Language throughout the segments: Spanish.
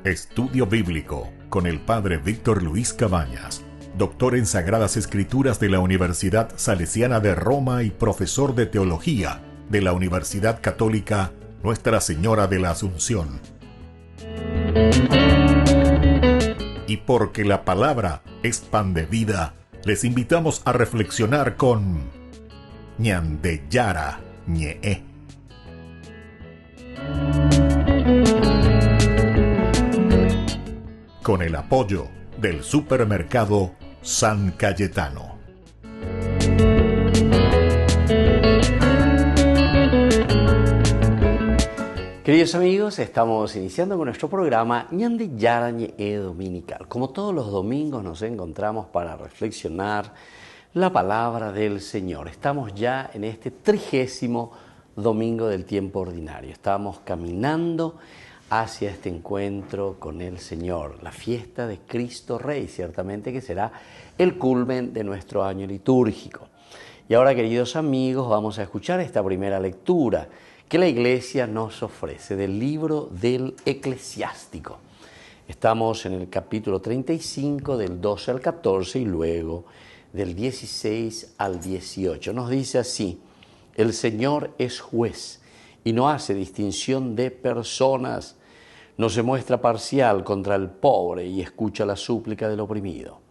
Estudio Bíblico con el Padre Víctor Luis Cabañas, doctor en Sagradas Escrituras de la Universidad Salesiana de Roma y profesor de Teología de la Universidad Católica Nuestra Señora de la Asunción. Y porque la palabra es pan de vida, les invitamos a reflexionar con Ñandeyara Ñe'e. Con el apoyo del supermercado San Cayetano. Queridos amigos, estamos iniciando con nuestro programa Ñandeyara Ñe'e Dominical. Como todos los domingos nos encontramos para reflexionar la palabra del Señor. Estamos ya en este 30º domingo del tiempo ordinario. Estamos caminando hacia este encuentro con el Señor, la fiesta de Cristo Rey, ciertamente que será el culmen de nuestro año litúrgico. Y ahora, queridos amigos, vamos a escuchar esta primera lectura que la Iglesia nos ofrece del libro del Eclesiástico. Estamos en el capítulo 35, del 12 al 14 y luego del 16 al 18. Nos dice así: el Señor es juez y no hace distinción de personas. No se muestra parcial contra el pobre y escucha la súplica del oprimido.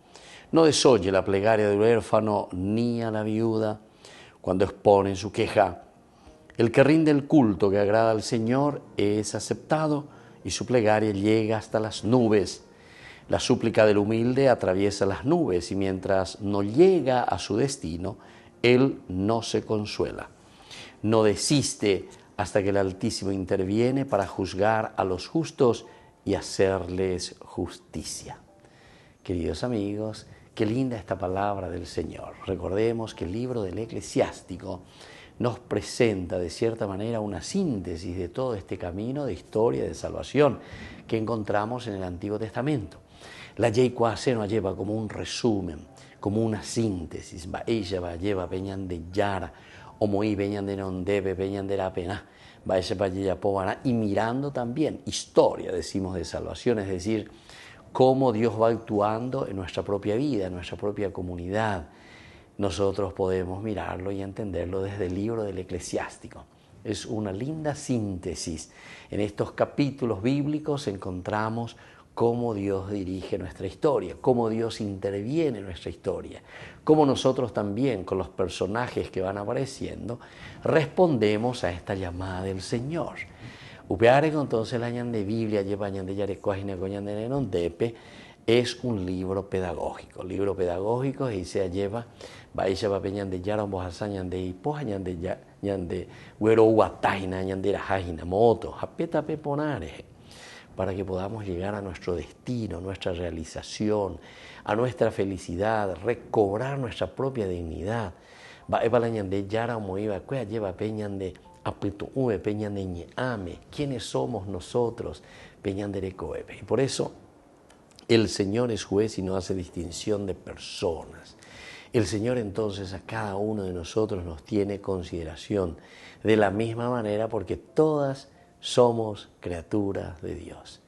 No desoye la plegaria del huérfano ni a la viuda cuando expone su queja. El que rinde el culto que agrada al Señor es aceptado y su plegaria llega hasta las nubes. La súplica del humilde atraviesa las nubes y mientras no llega a su destino, él no se consuela. No desiste hasta que el Altísimo interviene para juzgar a los justos y hacerles justicia. Queridos amigos, qué linda esta palabra del Señor. Recordemos que el libro del Eclesiástico nos presenta de cierta manera una síntesis de todo este camino de historia de salvación que encontramos en el Antiguo Testamento. La Ley Cuase nos lleva como un resumen, como una síntesis. Ella va lleva peñan de yara, o muy peñan de non debe, peñan de la pena, va ese y mirando también historia, decimos, de salvación, es decir, cómo Dios va actuando en nuestra propia vida, en nuestra propia comunidad. Nosotros podemos mirarlo y entenderlo desde el libro del Eclesiástico. Es una linda síntesis. En estos capítulos bíblicos encontramos cómo Dios dirige nuestra historia, cómo Dios interviene en nuestra historia, cómo nosotros también, con los personajes que van apareciendo, respondemos a esta llamada del Señor. Upearego entonces la ñan de Biblia, lleva ñan de Yarecuajina, coñan de Nenondepe, es un libro pedagógico. Libro pedagógico y se lleva, va a peñan de Yara, Bojaza, ñan de Ipoja, ñan de Güero Huataina, ñan de Rajajina, Moto, Japeta Peponare, para que podamos llegar a nuestro destino, nuestra realización, a nuestra felicidad, recobrar nuestra propia dignidad. ¿Quiénes somos nosotros? Y por eso el Señor es juez y no hace distinción de personas. El Señor entonces a cada uno de nosotros nos tiene consideración de la misma manera porque todas somos criaturas de Dios.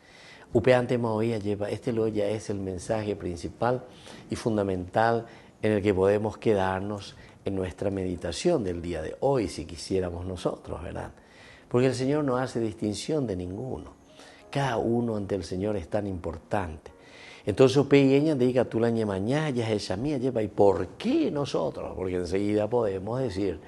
Upeante Maoía lleva, este lo ya es el mensaje principal y fundamental en el que podemos quedarnos en nuestra meditación del día de hoy, si quisiéramos nosotros, ¿verdad? Porque el Señor no hace distinción de ninguno. Cada uno ante el Señor es tan importante. Entonces, pequeña diga tú la mañana ya es esa mía lleva, ¿y por qué nosotros? Porque enseguida podemos decir,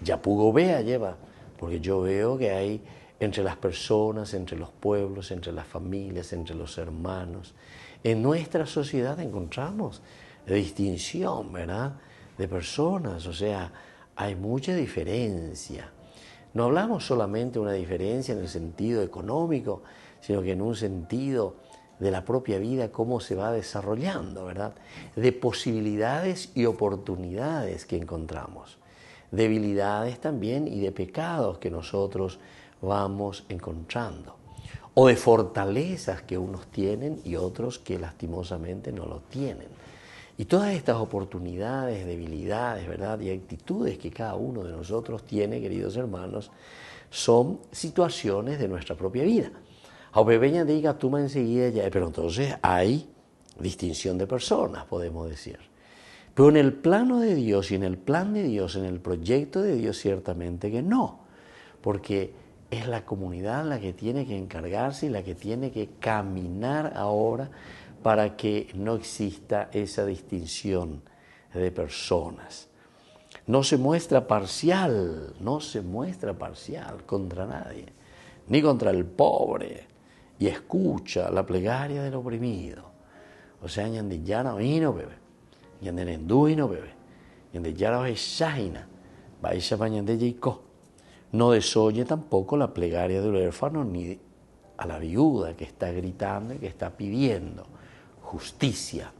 ya pugo vea lleva, porque yo veo que hay entre las personas, entre los pueblos, entre las familias, entre los hermanos. En nuestra sociedad encontramos distinción, ¿verdad?, de personas, o sea, hay mucha diferencia. No hablamos solamente de una diferencia en el sentido económico, sino que en un sentido de la propia vida, cómo se va desarrollando, ¿verdad?, de posibilidades y oportunidades que encontramos, debilidades también y de pecados que nosotros vamos encontrando, o de fortalezas que unos tienen y otros que lastimosamente no lo tienen. Y todas estas oportunidades, debilidades, ¿verdad? Y actitudes que cada uno de nosotros tiene, queridos hermanos, son situaciones de nuestra propia vida. Aunque Peña diga, tú me enseguida ya, pero entonces hay distinción de personas, podemos decir. Pero en el plano de Dios y en el plan de Dios, en el proyecto de Dios, ciertamente que no. Porque es la comunidad la que tiene que encargarse y la que tiene que caminar ahora para que no exista esa distinción de personas. No se muestra parcial contra nadie, ni contra el pobre, y escucha la plegaria del oprimido. O sea, ñande yara vino bebe, ñande nenduino bebe, ñande yara vaishahina, vaisha pañande yeiko. No desoye tampoco la plegaria del huérfano ni a la viuda que está gritando y que está pidiendo justicia.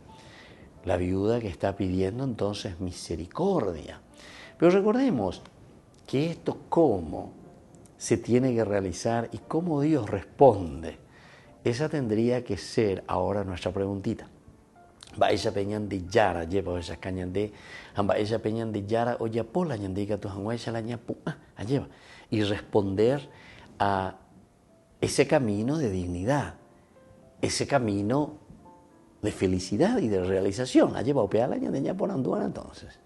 La viuda que está pidiendo entonces misericordia. Pero recordemos que esto cómo se tiene que realizar y cómo Dios responde. Esa tendría que ser ahora nuestra preguntita. Esa peñan de yara, lleva esas cañas de, esa peñan de yara, oye, pola, ñandica, tu janguecha, la ñapu, lleva. Y responder a ese camino de dignidad, ese camino de felicidad y de realización. Lleva opea la ñandeña por anduana entonces.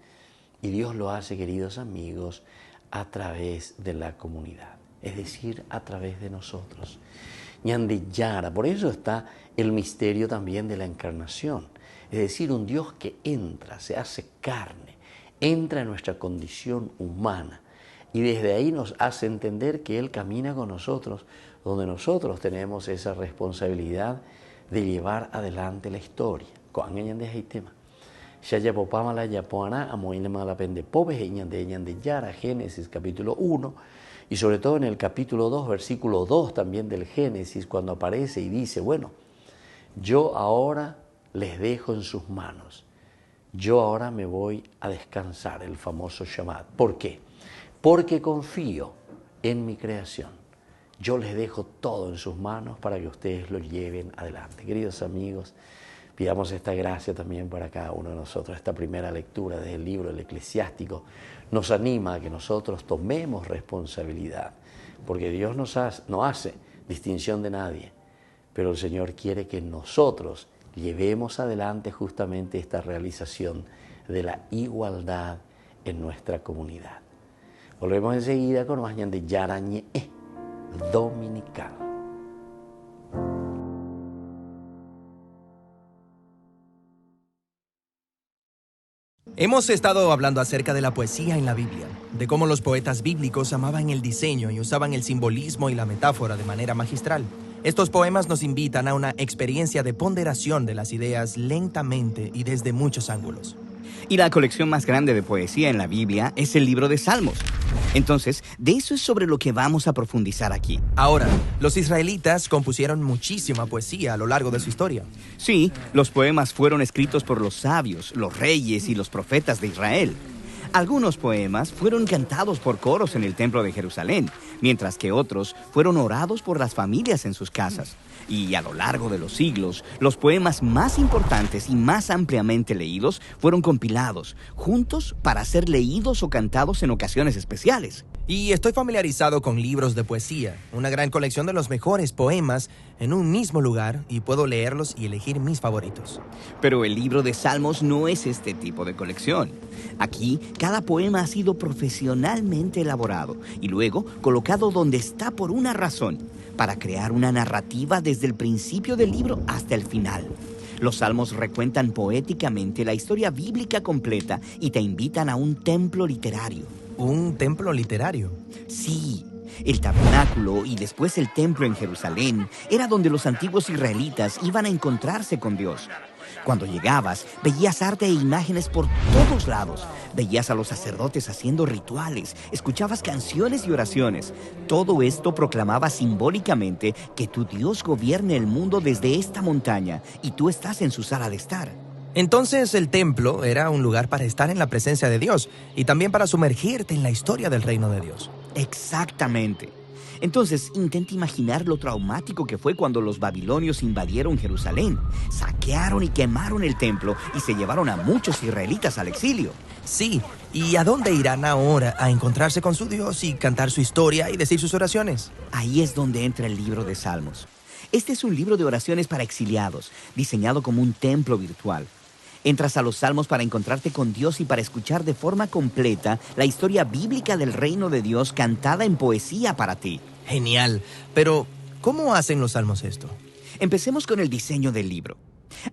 Y Dios lo hace, queridos amigos, a través de la comunidad, es decir, a través de nosotros. Ñandillara, por eso está el misterio también de la encarnación, es decir, un Dios que entra, se hace carne, entra en nuestra condición humana y desde ahí nos hace entender que Él camina con nosotros, donde nosotros tenemos esa responsabilidad de llevar adelante la historia. Génesis capítulo 1 y sobre todo en el capítulo 2, versículo 2 también del Génesis, cuando aparece y dice, bueno, yo ahora les dejo en sus manos, yo ahora me voy a descansar, el famoso Shabbat. ¿Por qué? Porque confío en mi creación. Yo les dejo todo en sus manos para que ustedes lo lleven adelante. Queridos amigos, pidamos esta gracia también para cada uno de nosotros. Esta primera lectura del libro del Eclesiástico nos anima a que nosotros tomemos responsabilidad, porque Dios no hace distinción de nadie, pero el Señor quiere que nosotros llevemos adelante justamente esta realización de la igualdad en nuestra comunidad. Volvemos enseguida con más de Yarañe Dominical. Hemos estado hablando acerca de la poesía en la Biblia, de cómo los poetas bíblicos amaban el diseño y usaban el simbolismo y la metáfora de manera magistral. Estos poemas nos invitan a una experiencia de ponderación de las ideas lentamente y desde muchos ángulos. Y la colección más grande de poesía en la Biblia es el libro de Salmos. Entonces, de eso es sobre lo que vamos a profundizar aquí. Ahora, los israelitas compusieron muchísima poesía a lo largo de su historia. Sí, los poemas fueron escritos por los sabios, los reyes y los profetas de Israel. Algunos poemas fueron cantados por coros en el templo de Jerusalén, mientras que otros fueron orados por las familias en sus casas. Y a lo largo de los siglos, los poemas más importantes y más ampliamente leídos fueron compilados, juntos para ser leídos o cantados en ocasiones especiales. Y estoy familiarizado con libros de poesía, una gran colección de los mejores poemas en un mismo lugar, y puedo leerlos y elegir mis favoritos. Pero el libro de Salmos no es este tipo de colección. Aquí, cada poema ha sido profesionalmente elaborado y luego colocado donde está por una razón, para crear una narrativa desde el principio del libro hasta el final. Los salmos recuentan poéticamente la historia bíblica completa y te invitan a un templo literario. ¿Un templo literario? Sí. El tabernáculo y después el templo en Jerusalén era donde los antiguos israelitas iban a encontrarse con Dios. Cuando llegabas, veías arte e imágenes por todos lados. Veías a los sacerdotes haciendo rituales, escuchabas canciones y oraciones. Todo esto proclamaba simbólicamente que tu Dios gobierna el mundo desde esta montaña y tú estás en su sala de estar. Entonces el templo era un lugar para estar en la presencia de Dios y también para sumergirte en la historia del reino de Dios. Exactamente. Entonces, intenta imaginar lo traumático que fue cuando los babilonios invadieron Jerusalén, saquearon y quemaron el templo y se llevaron a muchos israelitas al exilio. Sí, ¿y a dónde irán ahora a encontrarse con su Dios y cantar su historia y decir sus oraciones? Ahí es donde entra el libro de Salmos. Este es un libro de oraciones para exiliados, diseñado como un templo virtual. Entras a los Salmos para encontrarte con Dios y para escuchar de forma completa la historia bíblica del reino de Dios cantada en poesía para ti. Genial, pero ¿cómo hacen los Salmos esto? Empecemos con el diseño del libro.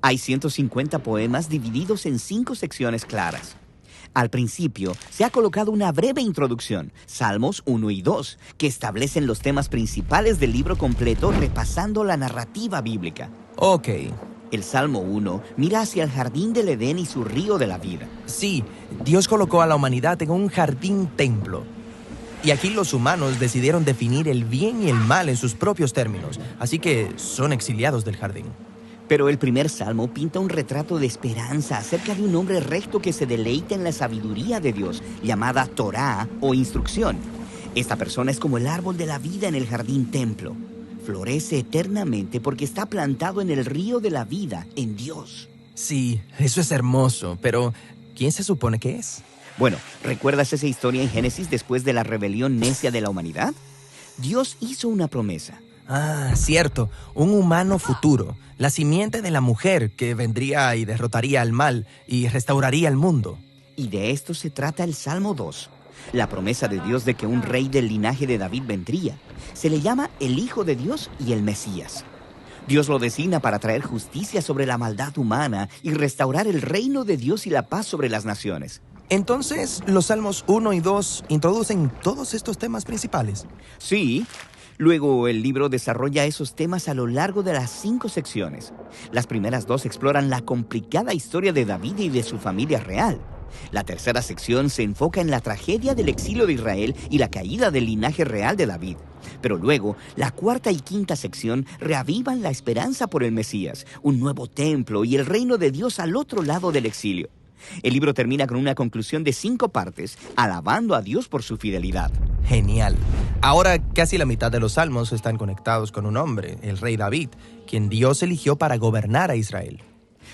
Hay 150 poemas divididos en 5 secciones claras. Al principio, se ha colocado una breve introducción, Salmos 1 y 2, que establecen los temas principales del libro completo repasando la narrativa bíblica. Ok, El Salmo 1 mira hacia el jardín del Edén y su río de la vida. sí, Dios colocó a la humanidad en un jardín-templo. Y aquí los humanos decidieron definir el bien y el mal en sus propios términos, así que son exiliados del jardín. Pero el primer salmo pinta un retrato de esperanza acerca de un hombre recto que se deleita en la sabiduría de Dios, llamada Torá o instrucción. Esta persona es como el árbol de la vida en el jardín templo. Florece eternamente porque está plantado en el río de la vida, en Dios. Sí, eso es hermoso, pero ¿quién se supone que es? Bueno, ¿recuerdas esa historia en Génesis después de la rebelión necia de la humanidad? Dios hizo una promesa. Ah, cierto, un humano futuro, la simiente de la mujer que vendría y derrotaría al mal y restauraría el mundo. Y de esto se trata el Salmo 2. La promesa de Dios de que un rey del linaje de David vendría. Se le llama el Hijo de Dios y el Mesías. Dios lo designa para traer justicia sobre la maldad humana y restaurar el reino de Dios y la paz sobre las naciones. Entonces, los Salmos 1 y 2 introducen todos estos temas principales. Sí. Luego, el libro desarrolla esos temas a lo largo de las 5 secciones. Las primeras 2 exploran la complicada historia de David y de su familia real. La tercera sección se enfoca en la tragedia del exilio de Israel y la caída del linaje real de David. Pero luego, la cuarta y quinta sección reavivan la esperanza por el Mesías, un nuevo templo y el reino de Dios al otro lado del exilio. El libro termina con una conclusión de 5 partes, alabando a Dios por su fidelidad. Genial. Ahora casi la mitad de los salmos están conectados con un hombre, el rey David, quien Dios eligió para gobernar a Israel.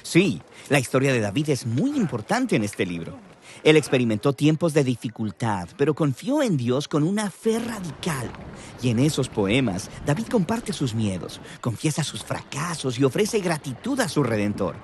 Sí, la historia de David es muy importante en este libro. Él experimentó tiempos de dificultad, pero confió en Dios con una fe radical. Y en esos poemas, David comparte sus miedos, confiesa sus fracasos y ofrece gratitud a su Redentor.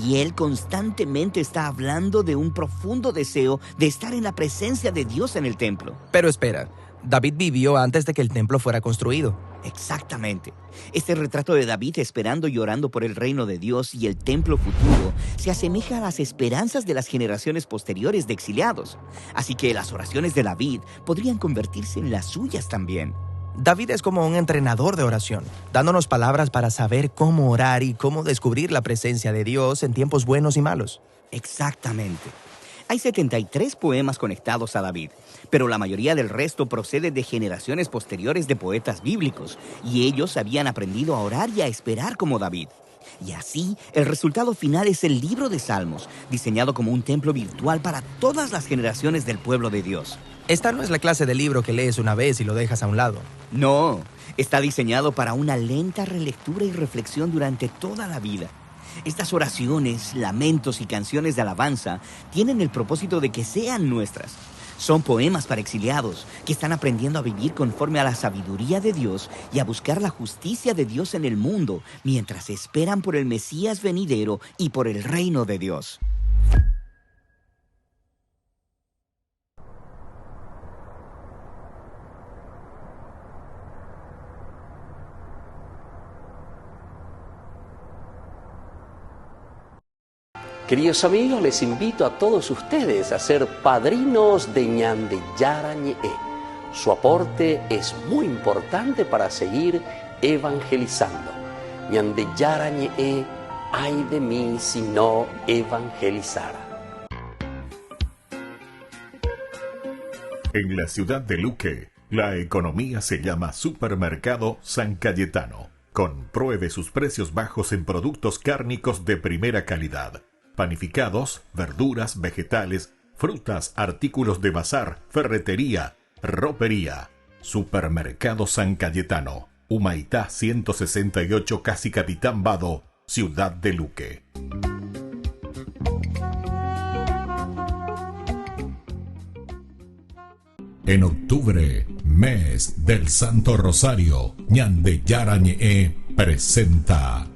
Y él constantemente está hablando de un profundo deseo de estar en la presencia de Dios en el templo. Pero espera, David vivió antes de que el templo fuera construido. Exactamente. Este retrato de David esperando y orando por el reino de Dios y el templo futuro se asemeja a las esperanzas de las generaciones posteriores de exiliados. Así que las oraciones de David podrían convertirse en las suyas también. David es como un entrenador de oración, dándonos palabras para saber cómo orar y cómo descubrir la presencia de Dios en tiempos buenos y malos. Exactamente. Hay 73 poemas conectados a David, pero la mayoría del resto procede de generaciones posteriores de poetas bíblicos, y ellos habían aprendido a orar y a esperar como David. Y así, el resultado final es el libro de Salmos, diseñado como un templo virtual para todas las generaciones del pueblo de Dios. Esta no es la clase de libro que lees una vez y lo dejas a un lado. No, está diseñado para una lenta relectura y reflexión durante toda la vida. Estas oraciones, lamentos y canciones de alabanza tienen el propósito de que sean nuestras. Son poemas para exiliados que están aprendiendo a vivir conforme a la sabiduría de Dios y a buscar la justicia de Dios en el mundo mientras esperan por el Mesías venidero y por el reino de Dios. Queridos amigos, les invito a todos ustedes a ser padrinos de Ñande Yarañe. Su aporte es muy importante para seguir evangelizando. Ñande Yarañe, ay de mí si no evangelizara. En la ciudad de Luque, la economía se llama Supermercado San Cayetano. Compruebe sus precios bajos en productos cárnicos de primera calidad. Panificados, verduras, vegetales, frutas, artículos de bazar, ferretería, ropería. Supermercado San Cayetano, Humaitá 168, casi Capitán Vado, Ciudad de Luque. En octubre, mes del Santo Rosario, Ñandeyara Ñe'e presenta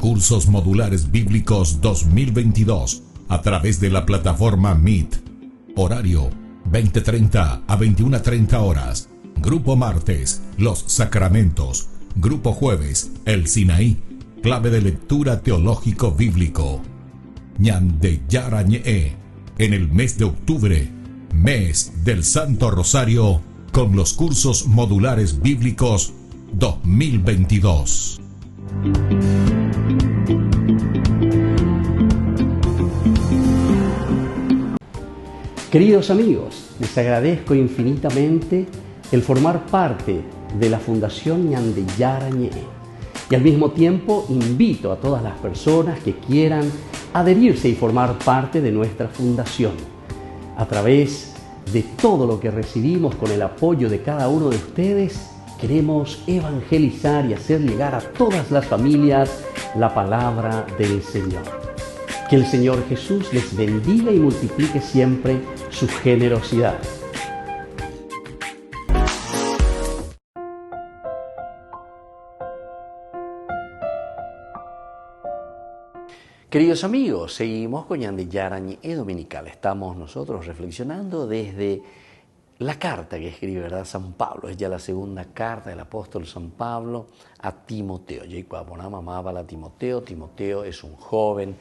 Cursos Modulares Bíblicos 2022 a través de la plataforma Meet. Horario 20:30 a 21:30 horas. Grupo martes, Los Sacramentos. Grupo jueves, El Sinaí. Clave de lectura teológico bíblico. Ñandeyara Ñe'e. En el mes de octubre, mes del Santo Rosario, con los cursos modulares bíblicos 2022. Queridos amigos, les agradezco infinitamente el formar parte de la Fundación Ñandeyara Ñe'e y al mismo tiempo invito a todas las personas que quieran adherirse y formar parte de nuestra fundación. A través de todo lo que recibimos con el apoyo de cada uno de ustedes, queremos evangelizar y hacer llegar a todas las familias la palabra del Señor. Que el Señor Jesús les bendiga y multiplique siempre su generosidad. Queridos amigos, seguimos con Ñandeyara Ñe'e Dominical. Estamos nosotros reflexionando desde la carta que escribe, ¿verdad?, San Pablo. Es ya la segunda carta del apóstol San Pablo a Timoteo. Timoteo es un joven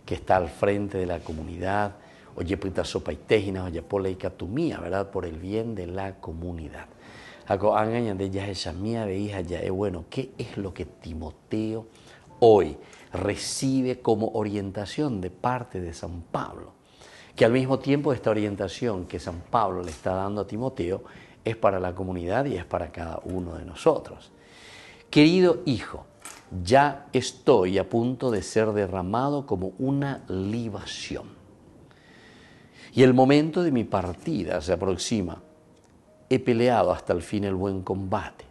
que está al frente de la comunidad. Oye, puita sopa y tejina, oye, pola y catumía, ¿verdad?, por el bien de la comunidad. Bueno, ¿qué es lo que Timoteo hoy recibe como orientación de parte de San Pablo? Que al mismo tiempo esta orientación que San Pablo le está dando a Timoteo es para la comunidad y es para cada uno de nosotros. Querido hijo, ya estoy a punto de ser derramado como una libación. Y el momento de mi partida se aproxima. He peleado hasta el fin el buen combate.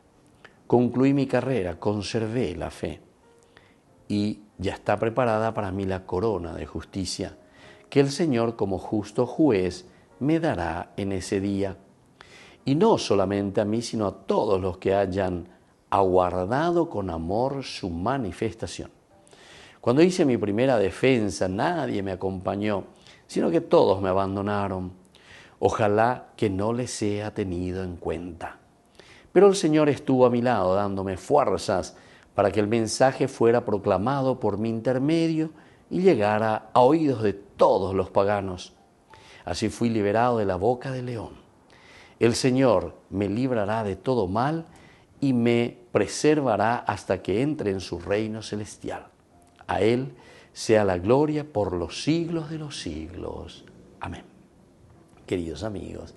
Concluí mi carrera, conservé la fe. Y ya está preparada para mí la corona de justicia, que el Señor como justo juez me dará en ese día. Y no solamente a mí, sino a todos los que hayan aguardado con amor su manifestación. Cuando hice mi primera defensa, nadie me acompañó, sino que todos me abandonaron. Ojalá que no les sea tenido en cuenta. Pero el Señor estuvo a mi lado, dándome fuerzas para que el mensaje fuera proclamado por mi intermedio y llegara a oídos de todos los paganos. Así fui liberado de la boca del león. El Señor me librará de todo mal y me preservará hasta que entre en su reino celestial. A Él sea la gloria por los siglos de los siglos. Amén. Queridos amigos,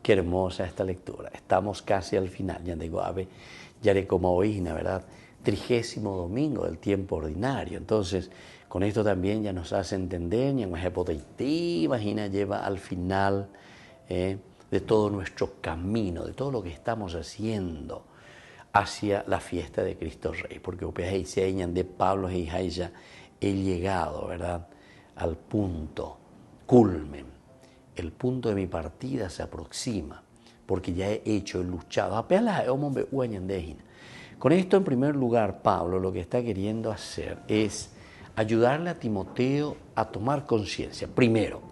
qué hermosa esta lectura. Estamos casi al final. Ya haré como hoy, ¿verdad? 30º domingo del tiempo ordinario. Entonces, con esto también ya nos hace entender, imagina, lleva al final de todo nuestro camino, de todo lo que estamos haciendo hacia la fiesta de Cristo Rey. Porque de Pablo y ya he llegado, ¿verdad?, al punto culmen. El punto de mi partida se aproxima, porque ya he luchado. Con esto, en primer lugar, Pablo lo que está queriendo hacer es ayudarle a Timoteo a tomar conciencia. Primero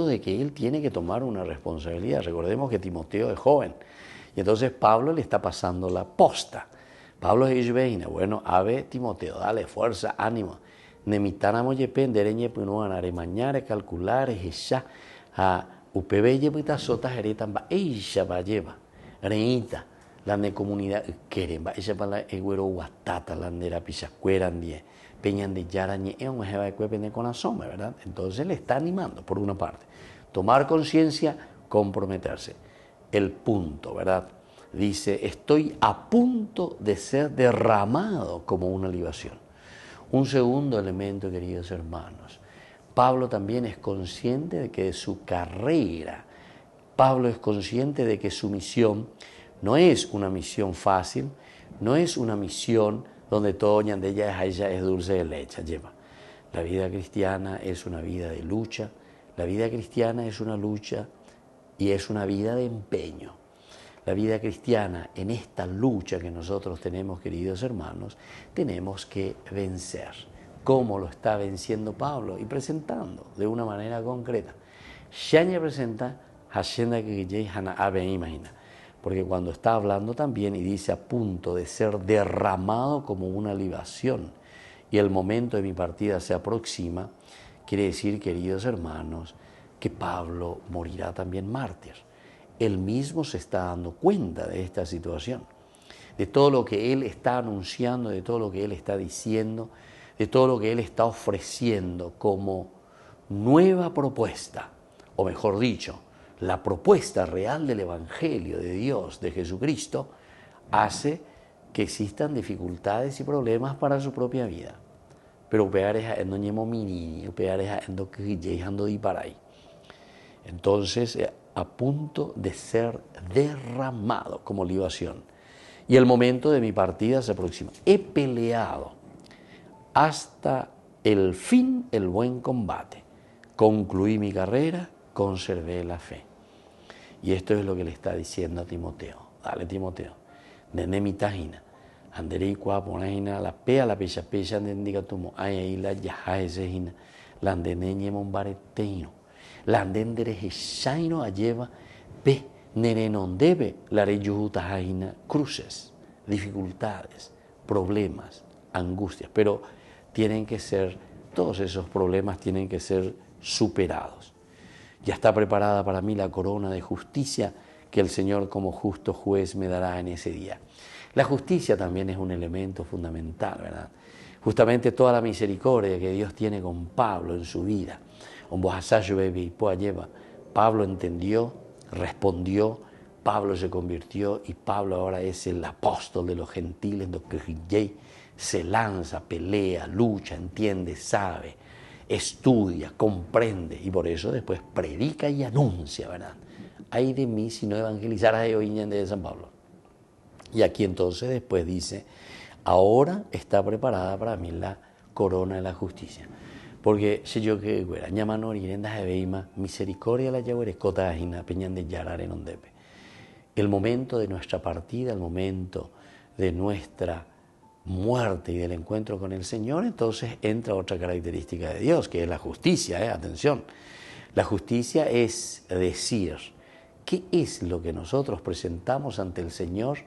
de que él tiene que tomar una responsabilidad. Recordemos que Timoteo es joven. Y entonces Pablo le está pasando la posta. Pablo dice, bueno, Timoteo, dale fuerza, ánimo. Nemitánamo yependereñe punuanare mañare calculares ya a upebeye puitasotas heretan ba ella va lleva reita la ne comunidad queren ba ella para el guatata la nera pichacueran die peñan de yarañe un jeva de cuepene con asome, ¿verdad? Entonces le está animando por una parte, tomar conciencia, comprometerse. El punto, ¿verdad? Dice, estoy a punto de ser derramado como una libación. Un segundo elemento, queridos hermanos, Pablo también es consciente de que su carrera Pablo es consciente de que su misión no es una misión fácil, no es una misión donde todo ella es dulce de leche. Lleva. La vida cristiana es una vida de lucha, la vida cristiana es una lucha y es una vida de empeño. La vida cristiana, en esta lucha que nosotros tenemos, queridos hermanos, tenemos que vencer. ¿Cómo lo está venciendo Pablo? Y presentando de una manera concreta. Shanya presenta Hashenda que Hana Abe imagina. Porque cuando está hablando también y dice a punto de ser derramado como una libación y el momento de mi partida se aproxima, quiere decir, queridos hermanos, que Pablo morirá también mártir. Él mismo se está dando cuenta de esta situación, de todo lo que él está anunciando, de todo lo que él está diciendo, de todo lo que él está ofreciendo como nueva propuesta, o mejor dicho, la propuesta real del Evangelio de Dios, de Jesucristo, hace que existan dificultades y problemas para su propia vida. Pero entonces, a punto de ser derramado como libación. Y el momento de mi partida se aproxima. He peleado hasta el fin el buen combate. Concluí mi carrera, conservé la fe. Y esto es lo que le está diciendo a Timoteo. Dale, Timoteo. Nene mitajina. Anderei cuaponajina la pea la pecha pecha andendiga tumo. Ay la yajaesejina. La andeneñe mombareteino. La andendere hesaino alleva pe nerenondebe la reyuhutajaina cruces, dificultades, problemas, angustias. Pero tienen que ser, todos esos problemas tienen que ser superados. Ya está preparada para mí la corona de justicia que el Señor como justo juez me dará en ese día. La justicia también es un elemento fundamental, ¿verdad? Justamente toda la misericordia que Dios tiene con Pablo en su vida. Pablo entendió, respondió, Pablo se convirtió y Pablo ahora es el apóstol de los gentiles, se lanza, pelea, lucha, entiende, sabe, estudia, comprende y por eso después predica y anuncia, ¿verdad? Ay de mí si no evangelizara de San Pablo. Y aquí entonces después dice, ahora está preparada para mí la corona de la justicia. Porque si yo que fuera, llaman irendas de beima, misericordia la yaguere, cota ajina, peñan de yarar en ondepe. El momento de nuestra partida, el momento de nuestra muerte y del encuentro con el Señor, entonces entra otra característica de Dios, que es la justicia, atención. La justicia es decir, ¿qué es lo que nosotros presentamos ante el Señor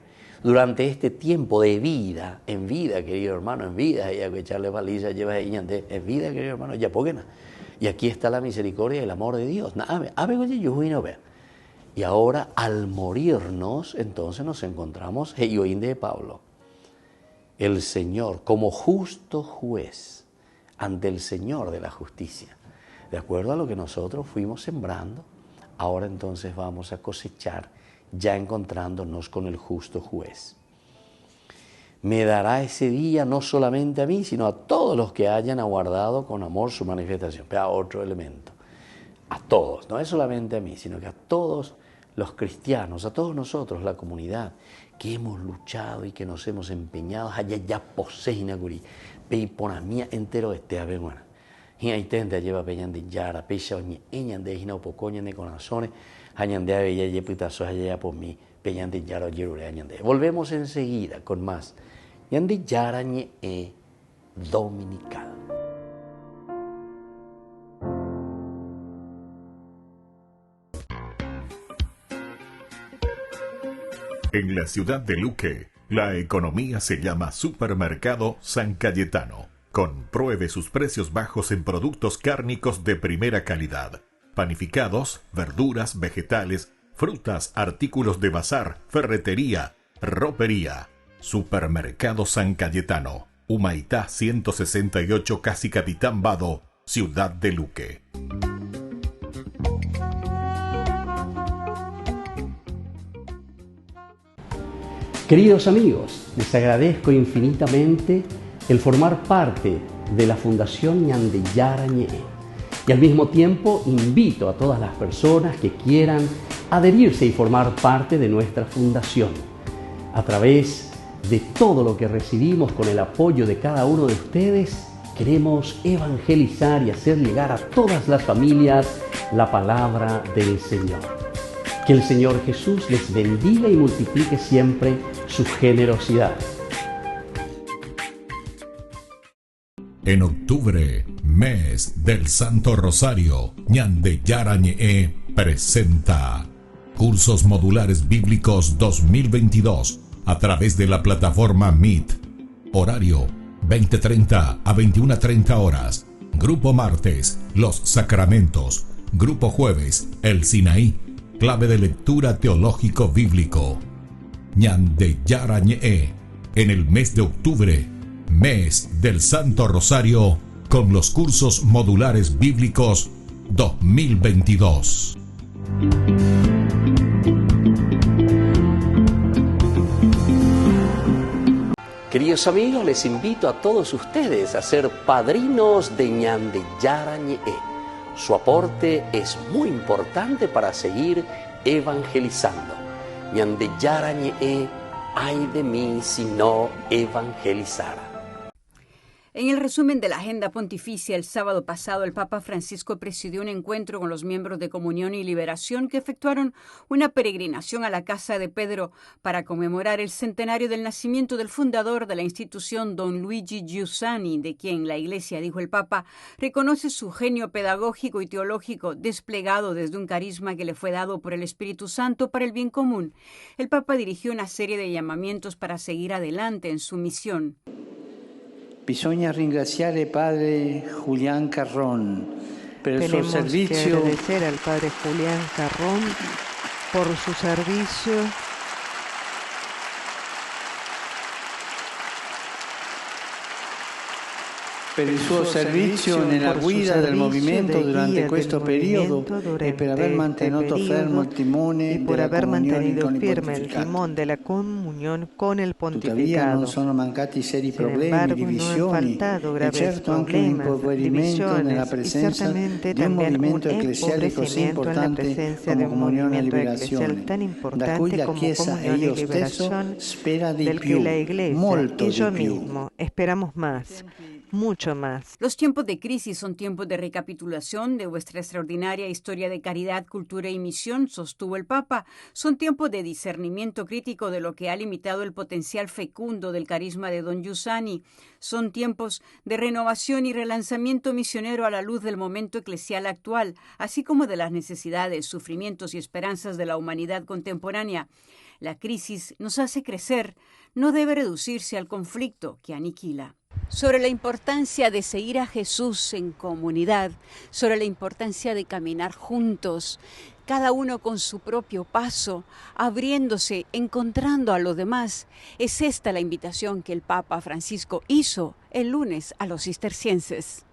durante este tiempo de vida, en vida, querido hermano, en vida, ella que echarle baliza, lleva en vida, querido hermano, ya póquena. Y aquí está la misericordia y el amor de Dios. Y ahora, al morirnos, entonces nos encontramos, de Pablo, el Señor, como justo juez ante el Señor de la justicia. De acuerdo a lo que nosotros fuimos sembrando, ahora entonces vamos a cosechar, ya encontrándonos con el justo juez. Me dará ese día no solamente a mí, sino a todos los que hayan aguardado con amor su manifestación. Pero otro elemento, a todos, no es solamente a mí, sino que a todos los cristianos, a todos nosotros, la comunidad, que hemos luchado y que nos hemos empeñado, allá ya poseína guri, peiponamía entero este abenguana. Y ahí tende lleva peñan de yara, pecha oñe, eñan de hina opocoñan de corazones, añan de ave ya yepitazo allá por mí, peñan de yara yerure añan de. Volvemos enseguida con más. Yan de yara ñe dominical. En la ciudad de Luque, la economía se llama Supermercado San Cayetano. Compruebe sus precios bajos en productos cárnicos de primera calidad. Panificados, verduras, vegetales, frutas, artículos de bazar, ferretería, ropería. Supermercado San Cayetano. Humaitá 168, Casi Capitán Vado, ciudad de Luque. Queridos amigos, les agradezco infinitamente el formar parte de la Fundación Ñandeyara Ñe'e. Y al mismo tiempo invito a todas las personas que quieran adherirse y formar parte de nuestra fundación. A través de todo lo que recibimos con el apoyo de cada uno de ustedes, queremos evangelizar y hacer llegar a todas las familias la palabra del Señor. Que el Señor Jesús les bendiga y multiplique siempre su generosidad. En octubre, mes del Santo Rosario, Ñande Yarañe presenta Cursos Modulares Bíblicos 2022 a través de la plataforma Meet. Horario 20:30 a 21:30 horas. Grupo martes, Los Sacramentos. Grupo jueves, El Sinaí. Clave de lectura teológico bíblico. Ñande Yarañe en el mes de octubre, mes del Santo Rosario, con los cursos modulares bíblicos 2022. Queridos amigos, les invito a todos ustedes a ser padrinos de Ñande Yarañe. Su aporte es muy importante para seguir evangelizando. Ñande Yarañe, ay de mí si no evangelizara. En el resumen de la agenda pontificia, el sábado pasado el Papa Francisco presidió un encuentro con los miembros de Comunión y Liberación que efectuaron una peregrinación a la casa de Pedro para conmemorar el centenario del nacimiento del fundador de la institución, don Luigi Giussani, de quien la Iglesia, dijo el Papa, reconoce su genio pedagógico y teológico desplegado desde un carisma que le fue dado por el Espíritu Santo para el bien común. El Papa dirigió una serie de llamamientos para seguir adelante en su misión. Bisogna ringraziare padre Julián Carrón per il suo servizio. Tenemos que agradecer al padre Julián Carrón por su servicio per il suo servizio nella guida del movimento durante questo periodo e per aver mantenuto fermo il timone della comunione con il pontificato. de la comunión con el pontificado. Tuttavia non sono mancati seri problemi, divisioni e certo anche un impoverimento nella presenza di un movimento ecclesiale così importante come Comunione e Liberazione, da cui la Chiesa e io stesso spera di più, molto di più. Esperamos más. Mucho más. Los tiempos de crisis son tiempos de recapitulación de vuestra extraordinaria historia de caridad, cultura y misión, sostuvo el Papa. Son tiempos de discernimiento crítico de lo que ha limitado el potencial fecundo del carisma de don Giussani. Son tiempos de renovación y relanzamiento misionero a la luz del momento eclesial actual, así como de las necesidades, sufrimientos y esperanzas de la humanidad contemporánea. La crisis nos hace crecer, no debe reducirse al conflicto que aniquila. Sobre la importancia de seguir a Jesús en comunidad, sobre la importancia de caminar juntos, cada uno con su propio paso, abriéndose, encontrando a los demás. Es esta la invitación que el Papa Francisco hizo el lunes a los cistercienses.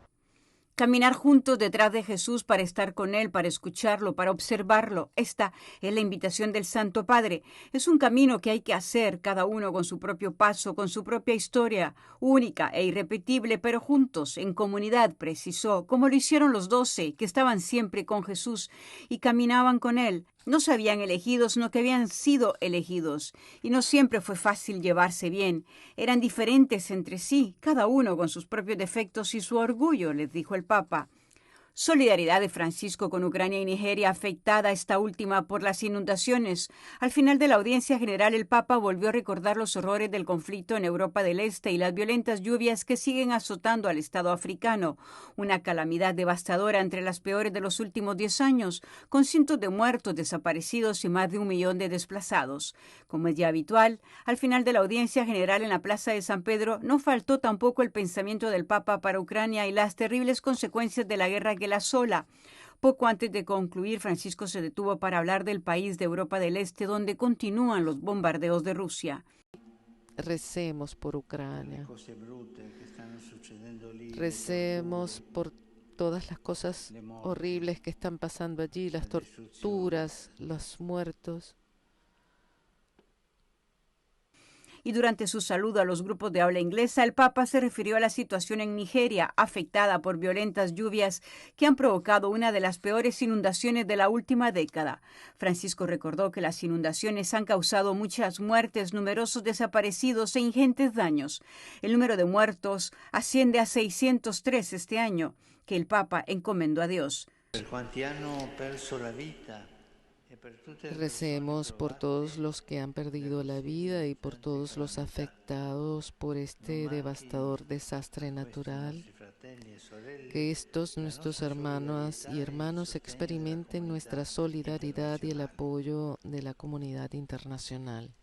Caminar juntos detrás de Jesús para estar con Él, para escucharlo, para observarlo. Esta es la invitación del Santo Padre. Es un camino que hay que hacer cada uno con su propio paso, con su propia historia, única e irrepetible, pero juntos, en comunidad, precisó, como lo hicieron los 12, que estaban siempre con Jesús y caminaban con Él. No se habían elegido, sino que habían sido elegidos. Y no siempre fue fácil llevarse bien. Eran diferentes entre sí, cada uno con sus propios defectos y su orgullo, les dijo el Papa. Solidaridad de Francisco con Ucrania y Nigeria, afectada esta última por las inundaciones. Al final de la audiencia general, el Papa volvió a recordar los horrores del conflicto en Europa del Este y las violentas lluvias que siguen azotando al Estado africano. Una calamidad devastadora entre las peores de los últimos 10 años, con cientos de muertos, desaparecidos y más de 1 millón de desplazados. Como es ya habitual, al final de la audiencia general en la Plaza de San Pedro, no faltó tampoco el pensamiento del Papa para Ucrania y las terribles consecuencias de la guerra que la asola. Poco antes de concluir, Francisco se detuvo para hablar del país de Europa del Este, donde continúan los bombardeos de Rusia. Recemos por Ucrania. Recemos por todas las cosas horribles que están pasando allí, las torturas, los muertos. Y durante su saludo a los grupos de habla inglesa, el Papa se refirió a la situación en Nigeria, afectada por violentas lluvias que han provocado una de las peores inundaciones de la última década. Francisco recordó que las inundaciones han causado muchas muertes, numerosos desaparecidos e ingentes daños. El número de muertos asciende a 603 este año, que el Papa encomendó a Dios. Recemos por todos los que han perdido la vida y por todos los afectados por este devastador desastre natural. Que estos nuestros hermanas y hermanos experimenten nuestra solidaridad y el apoyo de la comunidad internacional.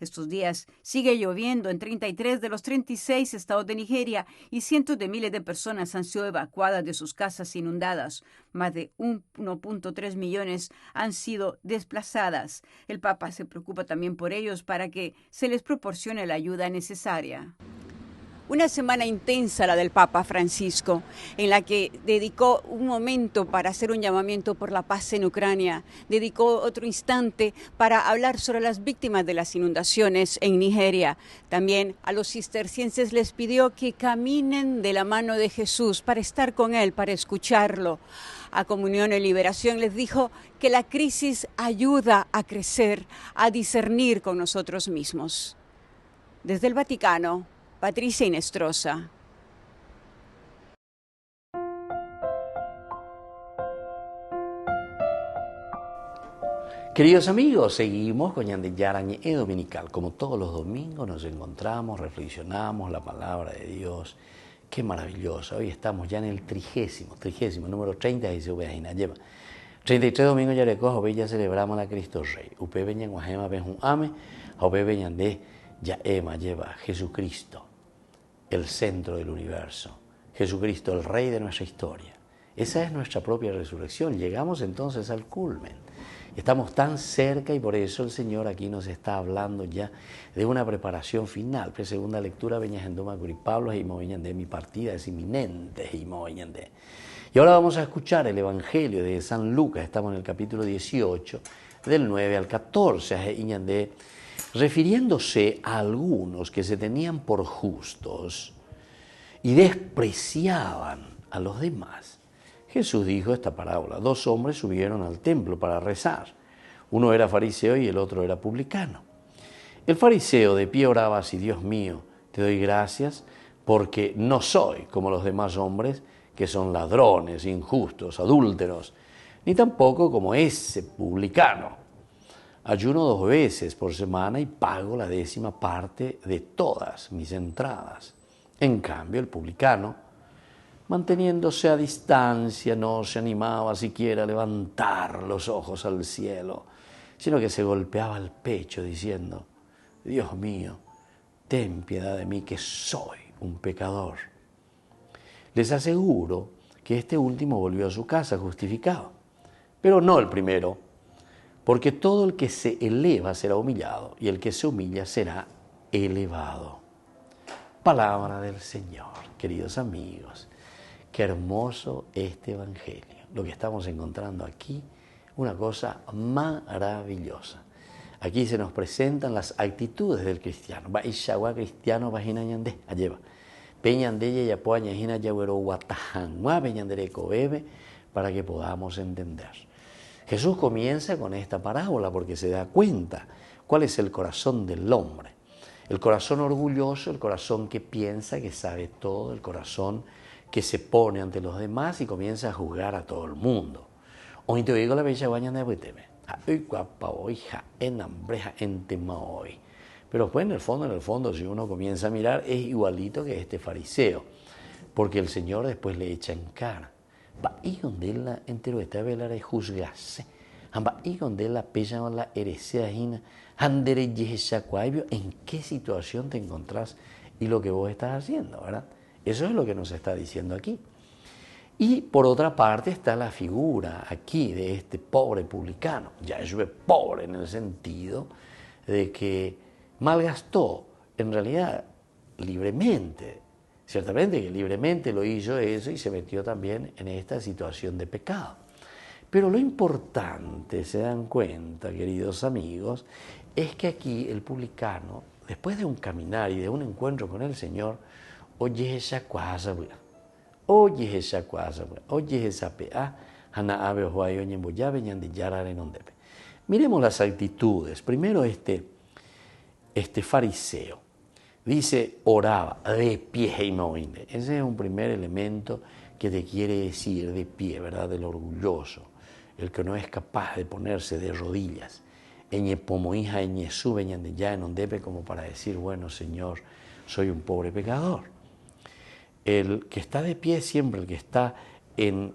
Estos días sigue lloviendo en 33 de los 36 estados de Nigeria y cientos de miles de personas han sido evacuadas de sus casas inundadas. Más de 1.3 millones han sido desplazadas. El Papa se preocupa también por ellos para que se les proporcione la ayuda necesaria. Una semana intensa la del Papa Francisco, en la que dedicó un momento para hacer un llamamiento por la paz en Ucrania, dedicó otro instante para hablar sobre las víctimas de las inundaciones en Nigeria. También a los cistercienses les pidió que caminen de la mano de Jesús para estar con Él, para escucharlo. A Comunión y Liberación les dijo que la crisis ayuda a crecer, a discernir con nosotros mismos. Desde el Vaticano, Patricia Inestrosa. Queridos amigos, seguimos con Ñande Yarañe Dominical. Como todos los domingos nos encontramos, reflexionamos la palabra de Dios. Qué maravilloso. Hoy estamos ya en el trigésimo, número 30 de Subhajina. Lleva 33 domingos ya recojo, hoy ya celebramos a Cristo Rey. Upe veñan guajema benjun ame, upe veñan de ya ema lleva Jesucristo, el centro del universo. Jesucristo, el Rey de nuestra historia. Esa es nuestra propia resurrección. Llegamos entonces al culmen. Estamos tan cerca y por eso el Señor aquí nos está hablando ya de una preparación final. Segunda lectura, Beñagendoma Curipablo, y de mi partida es inminente. Y ahora vamos a escuchar el Evangelio de San Lucas. Estamos en el capítulo 18, del 9 al 14. Refiriéndose a algunos que se tenían por justos y despreciaban a los demás, Jesús dijo esta parábola. 2 hombres subieron al templo para rezar. Uno era fariseo y el otro era publicano. El fariseo de pie oraba así: Dios mío, te doy gracias porque no soy como los demás hombres que son ladrones, injustos, adúlteros, ni tampoco como ese publicano. Ayuno 2 veces por semana y pago la 10ª parte de todas mis entradas. En cambio, el publicano, manteniéndose a distancia, no se animaba siquiera a levantar los ojos al cielo, sino que se golpeaba el pecho diciendo: Dios mío, ten piedad de mí que soy un pecador. Les aseguro que este último volvió a su casa justificado, pero no el primero, porque todo el que se eleva será humillado y el que se humilla será elevado. Palabra del Señor, queridos amigos. Qué hermoso este Evangelio. Lo que estamos encontrando aquí, una cosa maravillosa. Aquí se nos presentan las actitudes del cristiano. Baishagua cristiano vagina ñande, alleva. Peñandeye ya poaña hina yawero guatajanua peñandereco bebe, para que podamos entender. Jesús comienza con esta parábola porque se da cuenta cuál es el corazón del hombre. El corazón orgulloso, el corazón que piensa que sabe todo, el corazón que se pone ante los demás y comienza a juzgar a todo el mundo. Hoy te digo la bella baña de abueteme. Hoy guapa hoy ja en hambreja en tema hoy. Pero pues en el fondo, si uno comienza a mirar, es igualito que este fariseo, porque el Señor después le echa en cara. Va y donde la entero esta vela de juzgase. Va y donde la pella la heresía hina. Andere yesha cuaibio. ¿En qué situación te encontrás y lo que vos estás haciendo, verdad? Eso es lo que nos está diciendo aquí. Y por otra parte está la figura aquí de este pobre publicano. Ya es pobre en el sentido de que malgastó en realidad libremente. Ciertamente que libremente lo hizo eso y se metió también en esta situación de pecado. Pero lo importante, se dan cuenta, queridos amigos, es que aquí el publicano después de un caminar y de un encuentro con el Señor, oye esa cosa, miremos las actitudes. Primero este fariseo. Dice, oraba de pie. Ese es un primer elemento que te quiere decir de pie, ¿verdad? Del orgulloso, el que no es capaz de ponerse de rodillas. Como para decir, bueno, Señor, soy un pobre pecador. El que está de pie siempre, el que está en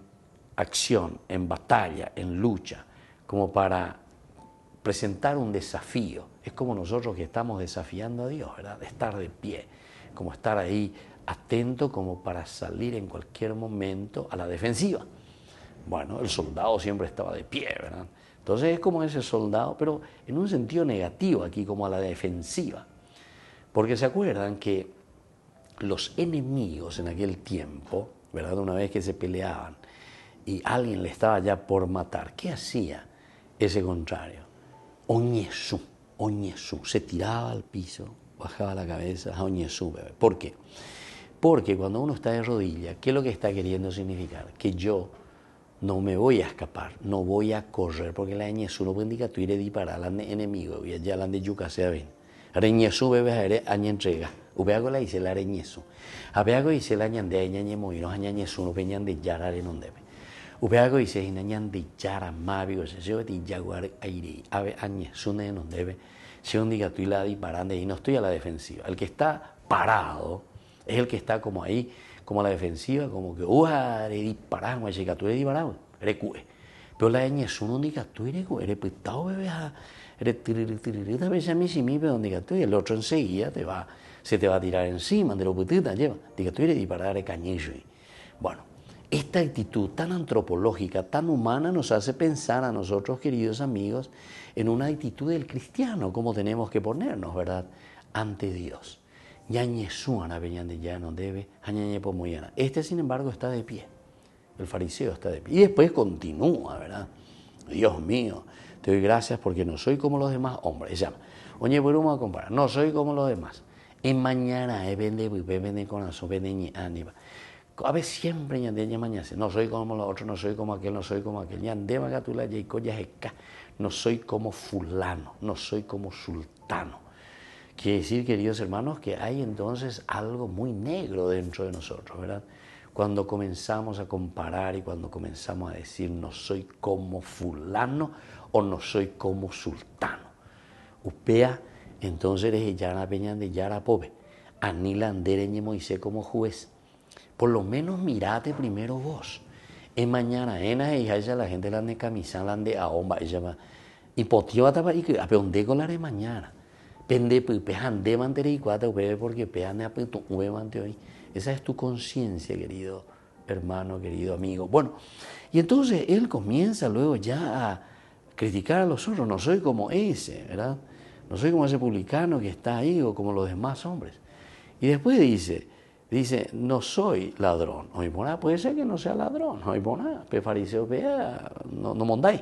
acción, en batalla, en lucha, como para presentar un desafío. Es como nosotros que estamos desafiando a Dios, ¿verdad? Estar de pie, como estar ahí atento como para salir en cualquier momento a la defensiva. Bueno, el soldado siempre estaba de pie, ¿verdad? Entonces es como ese soldado, pero en un sentido negativo aquí, como a la defensiva. Porque se acuerdan que los enemigos en aquel tiempo, ¿verdad? Una vez que se peleaban y alguien le estaba ya por matar, ¿qué hacía ese contrario? Oñesú, se tiraba al piso, bajaba la cabeza, oñesú, bebé. ¿Por qué? Porque cuando uno está de rodillas, ¿qué es lo que está queriendo significar? Que yo no me voy a escapar, no voy a correr, porque la oñesú no puede indicar tú iré disparar al enemigo, y ya la de yuca sea bien. Reñesú, bebé, añe entrega. Upeago la dice la reñesú. Apeago dice la ñande, añañe moino, añañesú, no peñan de yara en donde. Upeago dice inañan de yara mavigo, se lleva de jaguar aire, ave añe, sune no debe, se un diga tú y la disparande y no estoy a la defensiva. El que está parado es el que está como ahí, como a la defensiva, como que uha, le disparas, me llega tú le disparas, recue. Pero la añe su no diga tú eres pitado bebé, eres tiririta, ves a mí si mi donde diga tú y el otro enseguida se te va a tirar encima de lo petita lleva, diga tú eres disparar cañillo. Bueno. Esta actitud tan antropológica, tan humana, nos hace pensar a nosotros, queridos amigos, en una actitud del cristiano, cómo tenemos que ponernos, ¿verdad?, ante Dios. Este, sin embargo, está de pie. El fariseo está de pie. Y después continúa, ¿verdad? Dios mío, te doy gracias porque no soy como los demás hombres. Llama. Oye, pero vamos a comparar. No soy como los demás. En mañana, vende corazón, vende ánima. A veces siempre no soy como los otros, no soy como aquel, no soy como aquel. No soy como fulano, no soy como sultano. Quiere decir, queridos hermanos, que hay entonces algo muy negro dentro de nosotros, ¿verdad? Cuando comenzamos a comparar y cuando comenzamos a decir no soy como fulano o no soy como sultano. Upea, entonces eres Yara Peñan de Yara Pope, Anila Andereñe Moisés como juez. Por lo menos mirate primero vos. En mañana, la gente la de camisa, la de aomba, ella va. Y potio ataba y que apeonde con la de mañana. Pende pejan de mantere y cuata porque pejan de apeto mante hoy. Esa es tu conciencia, querido hermano, querido amigo. Bueno, y entonces él comienza luego ya a criticar a los otros. No soy como ese, ¿verdad? No soy como ese publicano que está ahí o como los demás hombres. Y después dice, no soy ladrón. Puede ser que no sea ladrón. Fariseo, no mondáis.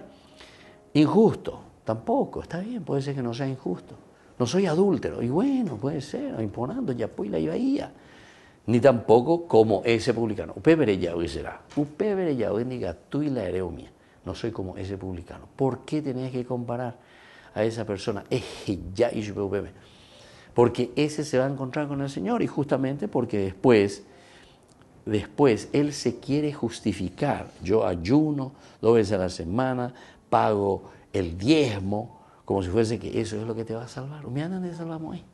Injusto, tampoco. Está bien, puede ser que no sea injusto. No soy adúltero. Y bueno, puede ser. Imponando, ya pues la iba. Ni tampoco como ese publicano. Upebere ya hoy será. Upebere ya hoy diga tú y la ereo mía. No soy como ese publicano. ¿Por qué tenés que comparar a esa persona? Ya y porque ese se va a encontrar con el Señor y justamente porque después Él se quiere justificar. Yo ayuno 2 veces a la semana, pago el diezmo, como si fuese que eso es lo que te va a salvar. Me andan de salvamos ahí.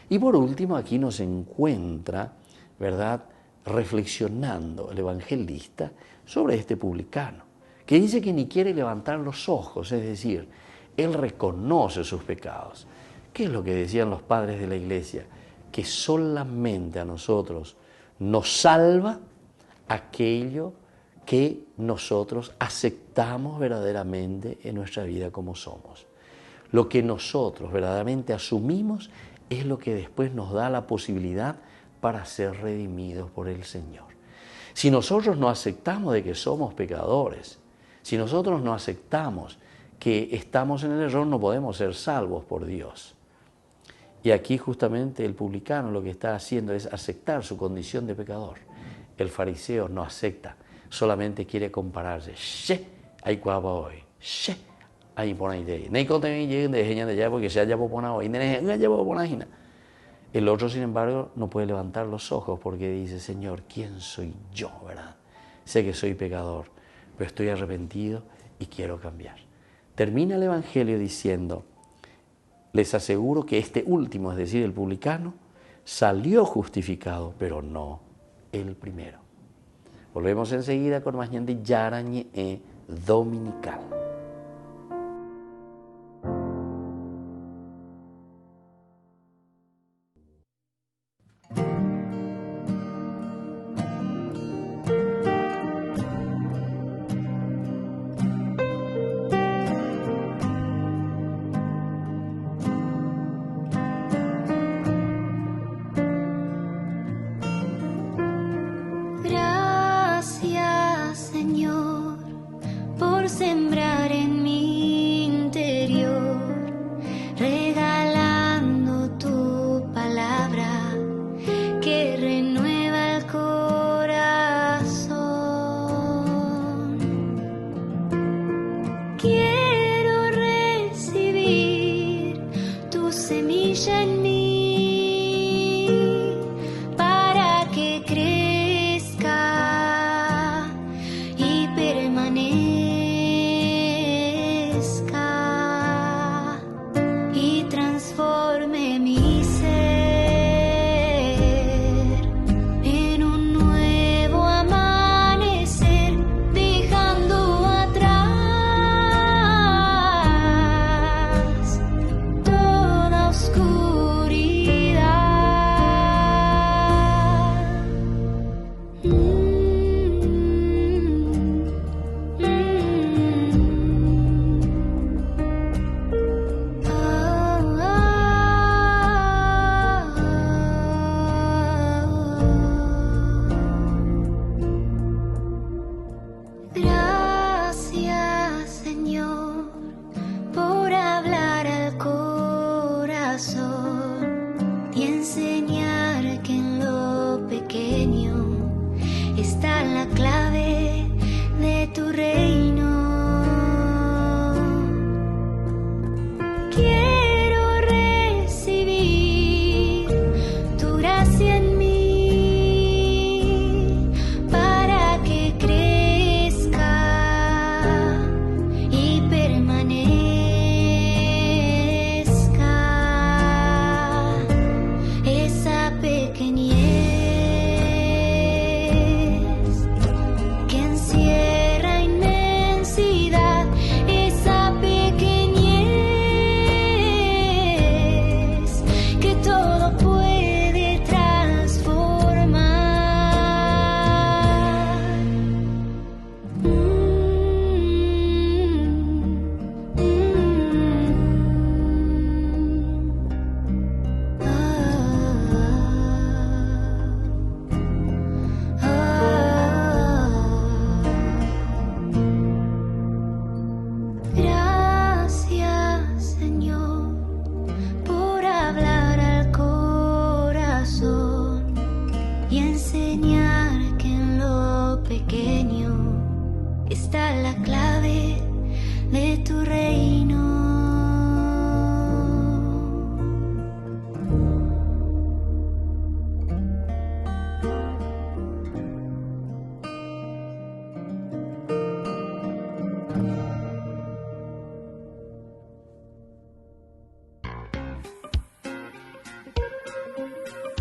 Y por último aquí nos encuentra, ¿verdad?, reflexionando el evangelista sobre este publicano, que dice que ni quiere levantar los ojos, es decir, él reconoce sus pecados. ¿Qué es lo que decían los padres de la iglesia? Que solamente a nosotros nos salva aquello que nosotros aceptamos verdaderamente en nuestra vida como somos. Lo que nosotros verdaderamente asumimos es lo que después nos da la posibilidad para ser redimidos por el Señor. Si nosotros no aceptamos de que somos pecadores, si nosotros no aceptamos que estamos en el error, no podemos ser salvos por Dios. Y aquí justamente el publicano lo que está haciendo es aceptar su condición de pecador. El fariseo no acepta, solamente quiere compararse. She, hay cuava hoy. She, hay por ahí. Nei conté lleguen de genia de allá porque se haya poponado hoy. El otro, sin embargo, no puede levantar los ojos porque dice, Señor, ¿quién soy yo, verdad? Sé que soy pecador, pero estoy arrepentido y quiero cambiar. Termina el Evangelio diciendo, les aseguro que este último, es decir, el publicano, salió justificado, pero no el primero. Volvemos enseguida con más ñande Yarañe Dominical.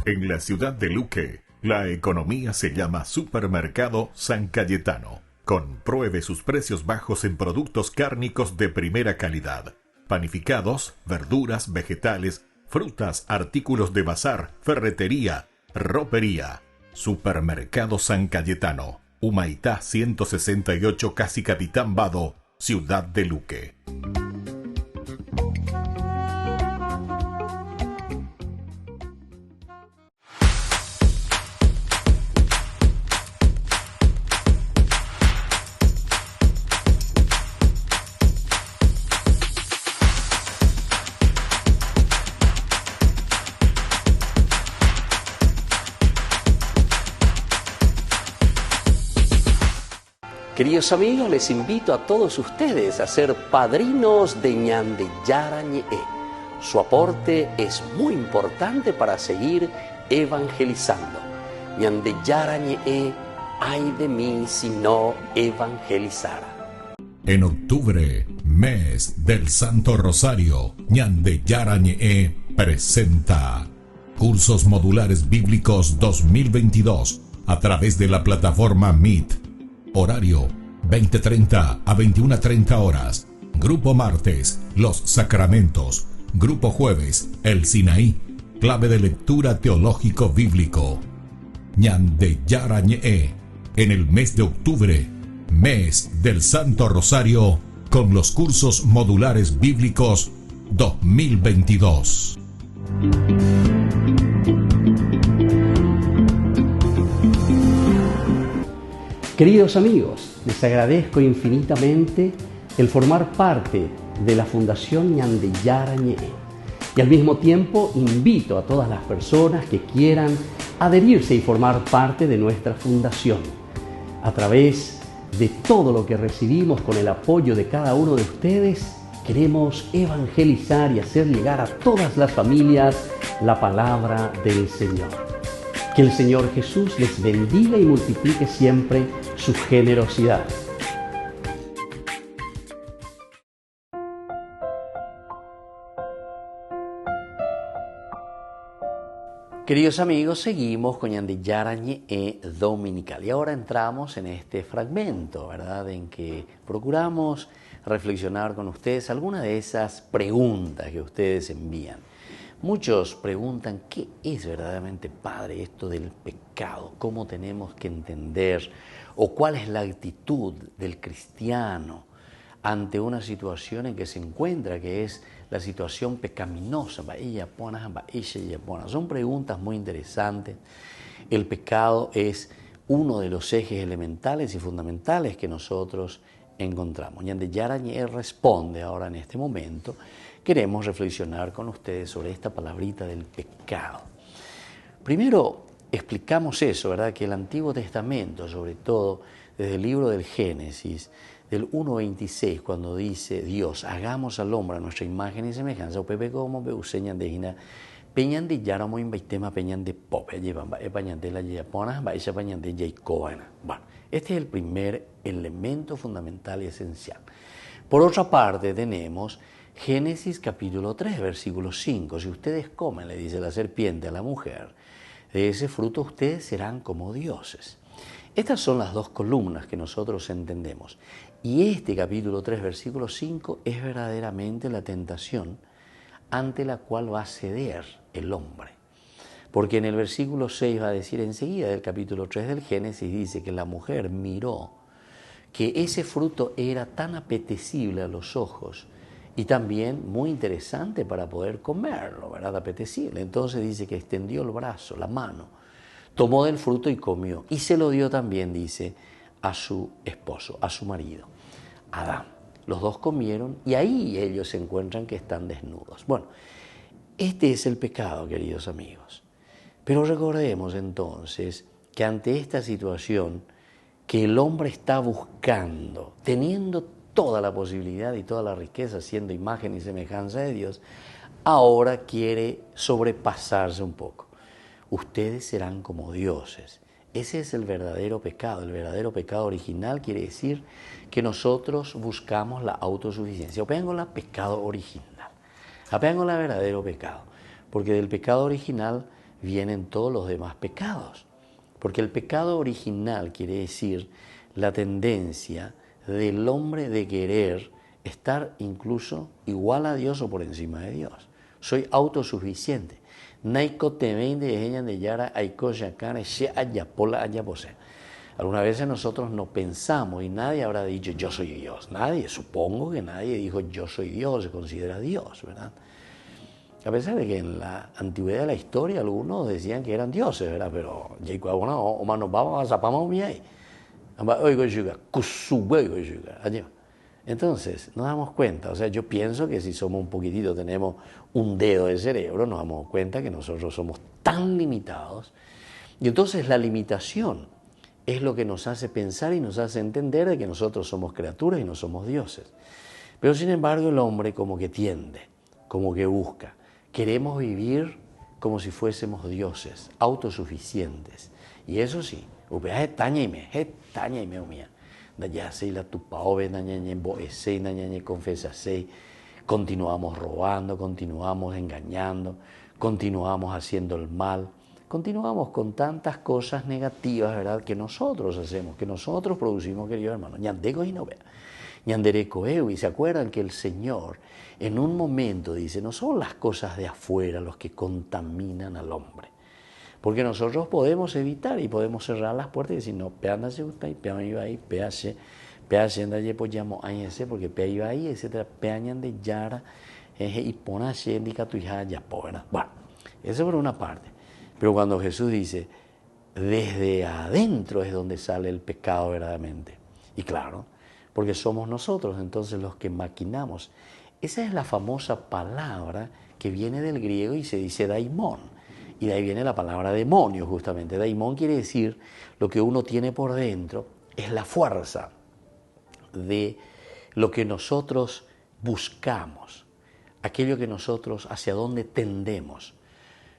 En la ciudad de Luque, la economía se llama Supermercado San Cayetano. Compruebe sus precios bajos en productos cárnicos de primera calidad. Panificados, verduras, vegetales, frutas, artículos de bazar, ferretería, ropería. Supermercado San Cayetano. Humaitá 168, Casi Capitán Vado, ciudad de Luque. Queridos amigos, les invito a todos ustedes a ser padrinos de Ñande Yara Ñe'e. Su aporte es muy importante para seguir evangelizando. Ñande Yara Ñe'e, ay de mí si no evangelizara. En octubre, mes del Santo Rosario, Ñande Yara Ñe'e presenta Cursos Modulares Bíblicos 2022 a través de la plataforma Meet. Horario 20:30 a 21:30 horas. Grupo martes, los sacramentos. Grupo jueves, el Sinaí, clave de lectura teológico bíblico. Ñande Yara Ñe'e, en el mes de octubre, mes del Santo Rosario, con los cursos modulares bíblicos 2022. Queridos amigos, les agradezco infinitamente el formar parte de la Fundación Ñande Yara Ñe'e. Y al mismo tiempo invito a todas las personas que quieran adherirse y formar parte de nuestra fundación. A través de todo lo que recibimos con el apoyo de cada uno de ustedes, queremos evangelizar y hacer llegar a todas las familias la palabra del Señor. Que el Señor Jesús les bendiga y multiplique siempre su generosidad. Queridos amigos, seguimos con Ñande Yara Ñe'e Dominical y ahora entramos en este fragmento, ¿verdad?, en que procuramos reflexionar con ustedes algunas de esas preguntas que ustedes envían. Muchos preguntan, ¿qué es verdaderamente, Padre, esto del pecado? ¿Cómo tenemos que entender? ¿O cuál es la actitud del cristiano ante una situación en que se encuentra, que es la situación pecaminosa? Son preguntas muy interesantes. El pecado es uno de los ejes elementales y fundamentales que nosotros encontramos. Ñande Yara Ñe'e responde ahora en este momento. Queremos reflexionar con ustedes sobre esta palabrita del pecado. Primero explicamos eso, ¿verdad? Que el Antiguo Testamento, sobre todo desde el libro del Génesis, del 1:26, cuando dice Dios, hagamos al hombre a nuestra imagen y semejanza, o pepe como beuseñan de hina, peñan de yara muy tema peñan de pope, llevan pañan de la yapona, vaya pañan de yaicobana. Bueno, este es el primer elemento fundamental y esencial. Por otra parte, tenemos Génesis capítulo 3, versículo 5. Si ustedes comen, le dice la serpiente a la mujer, de ese fruto ustedes serán como dioses. Estas son las dos columnas que nosotros entendemos. Y este capítulo 3, versículo 5 es verdaderamente la tentación ante la cual va a ceder el hombre. Porque en el versículo 6 va a decir enseguida del capítulo 3 del Génesis, dice que la mujer miró que ese fruto era tan apetecible a los ojos y también muy interesante para poder comerlo, ¿verdad? Apetecible. Entonces dice que extendió el brazo, la mano, tomó del fruto y comió. Y se lo dio también, dice, a su esposo, a su marido, Adán. Los dos comieron y ahí ellos se encuentran que están desnudos. Bueno, este es el pecado, queridos amigos. Pero recordemos entonces que ante esta situación que el hombre está buscando, teniendo toda la posibilidad y toda la riqueza, siendo imagen y semejanza de Dios, ahora quiere sobrepasarse un poco. Ustedes serán como dioses. Ese es el verdadero pecado. El verdadero pecado original quiere decir que nosotros buscamos la autosuficiencia. Apeango la pecado original. Apeango la verdadero pecado. Porque del pecado original vienen todos los demás pecados. Porque el pecado original quiere decir la tendencia del hombre de querer estar incluso igual a Dios o por encima de Dios. Soy autosuficiente. Algunas veces nosotros no pensamos y nadie habrá dicho yo soy Dios. Nadie, supongo que nadie dijo yo soy Dios, se considera Dios, ¿verdad? A pesar de que en la antigüedad de la historia algunos decían que eran dioses, ¿verdad? Pero entonces nos damos cuenta, o sea, yo pienso que si somos un poquitito, tenemos un dedo de cerebro, nos damos cuenta que nosotros somos tan limitados. Y entonces la limitación es lo que nos hace pensar y nos hace entender de que nosotros somos criaturas y no somos dioses. Pero sin embargo el hombre como que tiende, como que busca. Queremos vivir como si fuésemos dioses, autosuficientes. Y eso sí, continuamos robando, continuamos engañando, continuamos haciendo el mal, continuamos con tantas cosas negativas, ¿verdad?, que nosotros hacemos, que nosotros producimos, queridos hermanos. Y se acuerdan que el Señor en un momento dice, no son las cosas de afuera los que contaminan al hombre. Porque nosotros podemos evitar y podemos cerrar las puertas y decir, no, peándase usted, peándase ahí, peándase andalle pues llamo ahí ese, porque pea iba ahí, etcétera, peañan de yara, y ponase indica tu hija ya, ¿verdad? Bueno, eso por una parte. Pero cuando Jesús dice, desde adentro es donde sale el pecado verdaderamente. Y claro, porque somos nosotros entonces los que maquinamos. Esa es la famosa palabra que viene del griego y se dice daimón. Y de ahí viene la palabra demonio, justamente. Daimón quiere decir lo que uno tiene por dentro, es la fuerza de lo que nosotros buscamos, aquello que nosotros, hacia dónde tendemos.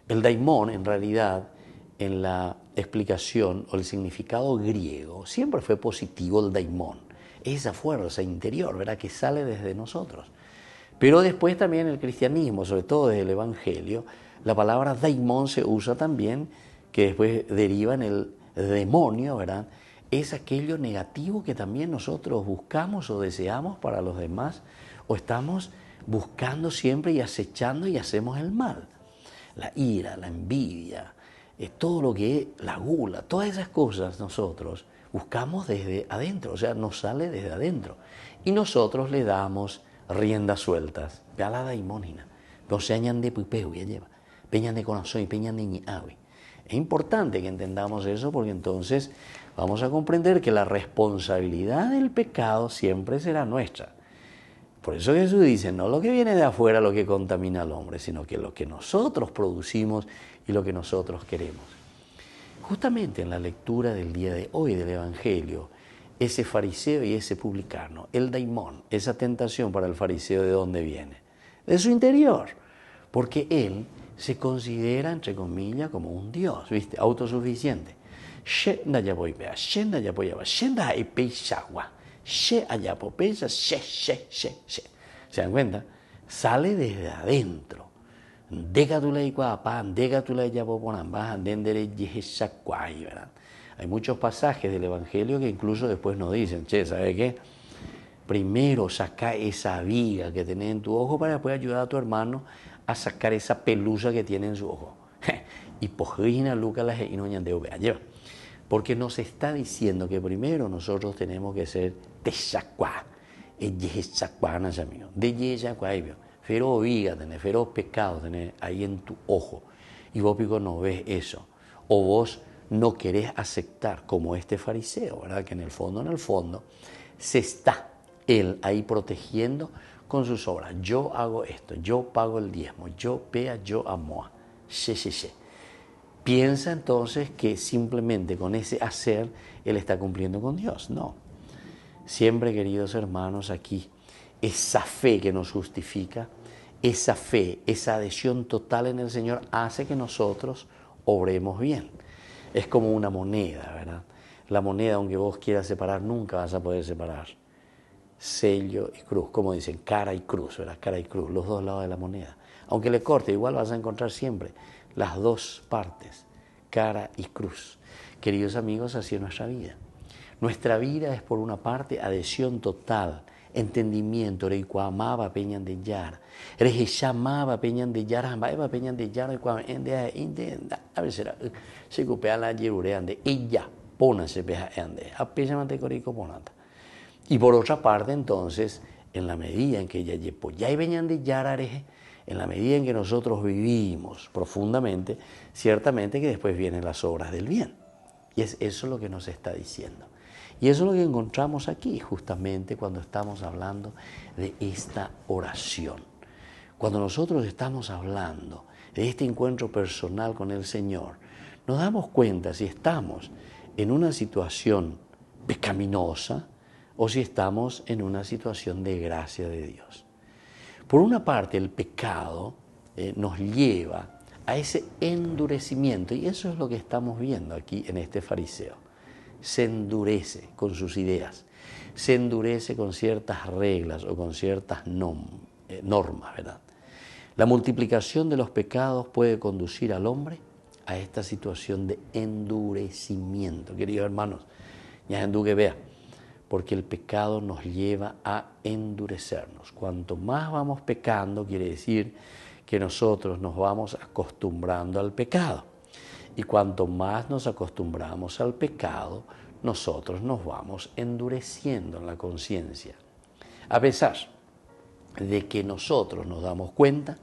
El daimón, en realidad, en la explicación o el significado griego, siempre fue positivo el daimón. Esa fuerza interior, ¿verdad?, que sale desde nosotros. Pero después también el cristianismo, sobre todo desde el Evangelio, la palabra daimón se usa también, que después deriva en el demonio, ¿verdad? Es aquello negativo que también nosotros buscamos o deseamos para los demás, o estamos buscando siempre y acechando y hacemos el mal. La ira, la envidia, todo lo que es la gula, todas esas cosas nosotros buscamos desde adentro, o sea, nos sale desde adentro. Y nosotros le damos riendas sueltas. Ve a la daimónina, no se añan de pipeu, ya lleva, peñan de corazón y peñan de ñawi. Es importante que entendamos eso porque entonces vamos a comprender que la responsabilidad del pecado siempre será nuestra. Por eso Jesús dice, no lo que viene de afuera lo que contamina al hombre, sino que lo que nosotros producimos y lo que nosotros queremos. Justamente en la lectura del día de hoy del Evangelio, ese fariseo y ese publicano, el daimón, esa tentación para el fariseo, ¿de dónde viene? De su interior, porque él se considera, entre comillas, como un dios, ¿viste? Autosuficiente. ¿Se dan cuenta? Sale desde adentro. Hay muchos pasajes del Evangelio que incluso después nos dicen, ¿sabe qué? Primero saca esa viga que tenés en tu ojo para después ayudar a tu hermano a sacar esa pelusa que tiene en su ojo. Y porque nos está diciendo que primero nosotros tenemos que ser techacuá, feroz viga tenés, feroz pecado tenés ahí en tu ojo, y vos pico no ves eso, o vos no querés aceptar como este fariseo, ¿verdad? Que en el fondo se está él ahí protegiendo con sus obras. Yo hago esto, yo pago el diezmo, yo pea, yo amo. Piensa entonces que simplemente con ese hacer él está cumpliendo con Dios. No. Siempre, queridos hermanos, aquí esa fe que nos justifica, esa fe, esa adhesión total en el Señor hace que nosotros obremos bien. Es como una moneda, ¿verdad? La moneda, aunque vos quieras separar, nunca vas a poder separar. Sello y cruz, como dicen, cara y cruz, ¿verdad? Cara y cruz, los dos lados de la moneda. Aunque le corte, igual vas a encontrar siempre las dos partes, cara y cruz. Queridos amigos, así es nuestra vida. Nuestra vida es, por una parte, adhesión total, entendimiento, reikuamaba peñan de yara, rejeshamaba peñan de yara, hambaeva peñan de yara, a ver será, se cupea la yerureande, y ya, pónase peja ande, apésamante corico ponata. Y por otra parte, entonces, en la medida en que ella ya y peñan de yara, en la medida en que nosotros vivimos profundamente, ciertamente que después vienen las obras del bien. Y es eso lo que nos está diciendo. Y eso es lo que encontramos aquí, justamente cuando estamos hablando de esta oración. Cuando nosotros estamos hablando de este encuentro personal con el Señor, nos damos cuenta si estamos en una situación pecaminosa o si estamos en una situación de gracia de Dios. Por una parte, el pecado nos lleva a ese endurecimiento, y eso es lo que estamos viendo aquí en este fariseo. Se endurece con sus ideas, se endurece con ciertas reglas o con ciertas normas, ¿verdad? La multiplicación de los pecados puede conducir al hombre a esta situación de endurecimiento. Queridos hermanos, ya que vea, porque el pecado nos lleva a endurecernos. Cuanto más vamos pecando, quiere decir que nosotros nos vamos acostumbrando al pecado. Y cuanto más nos acostumbramos al pecado, nosotros nos vamos endureciendo en la conciencia. A pesar de que nosotros nos damos cuenta,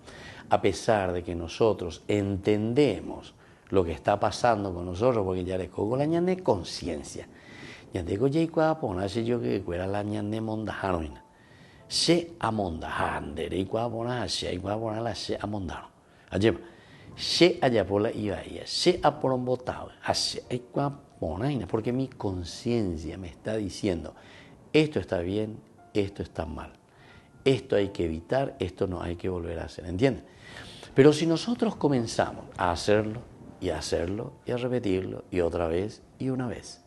a pesar de que nosotros entendemos lo que está pasando con nosotros, porque ya les cogo la ñane conciencia. Ya digo, ya igual ponerse yo que fuera la ñane mondajano. Se amondajan, de igual poner, se igual poner la se amondaron. Allí, se allá por la iba ella, se aporombotado, hace igual poner, porque mi conciencia me está diciendo, esto está bien, esto está mal. Esto hay que evitar, esto no hay que volver a hacer, ¿entienden? Pero si nosotros comenzamos a hacerlo y a repetirlo y otra vez y una vez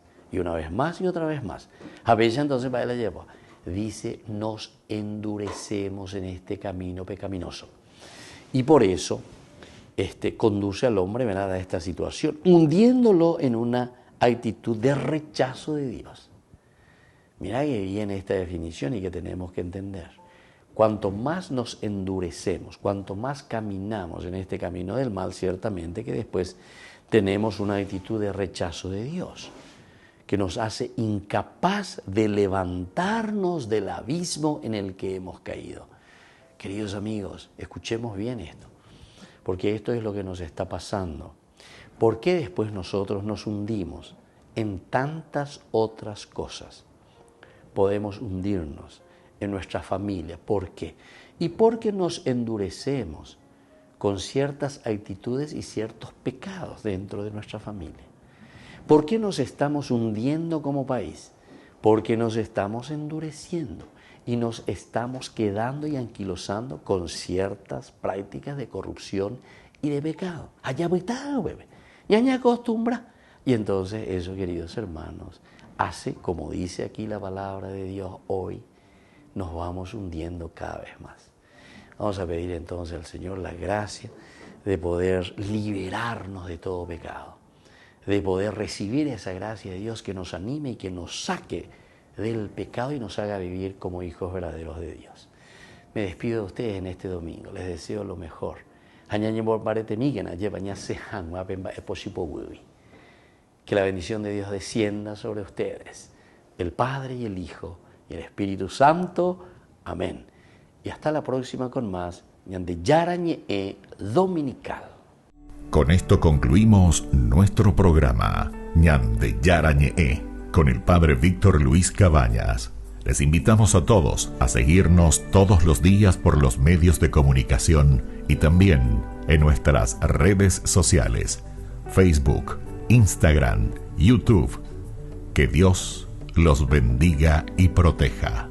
más y otra vez más, a veces entonces va la lleva. Dice, nos endurecemos en este camino pecaminoso. Y por eso conduce al hombre, ¿verdad?, a esta situación, hundiéndolo en una actitud de rechazo de Dios. Mira que viene esta definición y que tenemos que entender. Cuanto más nos endurecemos, cuanto más caminamos en este camino del mal, ciertamente que después tenemos una actitud de rechazo de Dios, que nos hace incapaz de levantarnos del abismo en el que hemos caído. Queridos amigos, escuchemos bien esto, porque esto es lo que nos está pasando. ¿Por qué después nosotros nos hundimos en tantas otras cosas? Podemos hundirnos en nuestra familia. ¿Por qué? Y porque nos endurecemos con ciertas actitudes y ciertos pecados dentro de nuestra familia. ¿Por qué nos estamos hundiendo como país? Porque nos estamos endureciendo y nos estamos quedando y anquilosando con ciertas prácticas de corrupción y de pecado. Allá está, bebé. Ya me acostumbra. Y entonces eso, queridos hermanos, hace, como dice aquí la palabra de Dios hoy, nos vamos hundiendo cada vez más. Vamos a pedir entonces al Señor la gracia de poder liberarnos de todo pecado, de poder recibir esa gracia de Dios que nos anime y que nos saque del pecado y nos haga vivir como hijos verdaderos de Dios. Me despido de ustedes en este domingo, les deseo lo mejor. Que la bendición de Dios descienda sobre ustedes, el Padre y el Hijo y el Espíritu Santo. Amén. Y hasta la próxima con más Ñande Yarañe Dominical. Con esto concluimos nuestro programa Ñande Yarañe con el Padre Víctor Luis Cabañas. Les invitamos a todos a seguirnos todos los días por los medios de comunicación y también en nuestras redes sociales, Facebook, Instagram, YouTube. Que Dios los bendiga y proteja.